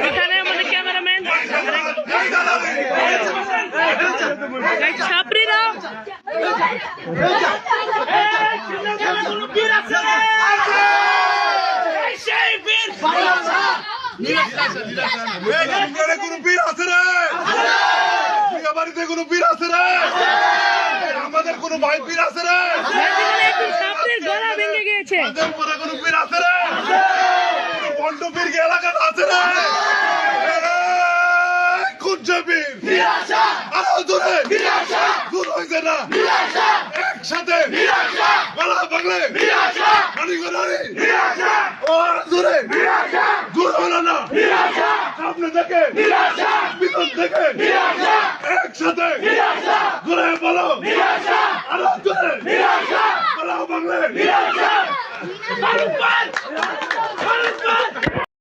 এখানে আমাদের ক্যামেরাম্যান ছাত্রীরা কোনো বীর আছে রে? বাড়িতে কোনো বীর আছে রে? আমাদের কোনো ভাই বীর আছে রে? ছাত্রীর গলা ভেঙে গিয়েছে। কোনো বীর আছে রে? বন্ড বীর এলাকার আছে রে? খুঁজছে বীর আরো দূরে দূর হয়েছে না একসাথে গলা বাংলে রানি রানি দূরে দূর হলো না সামনে থেকে পিছন থেকে একসাথে ঘুরে বলো আরো দূরে গলা বাংলে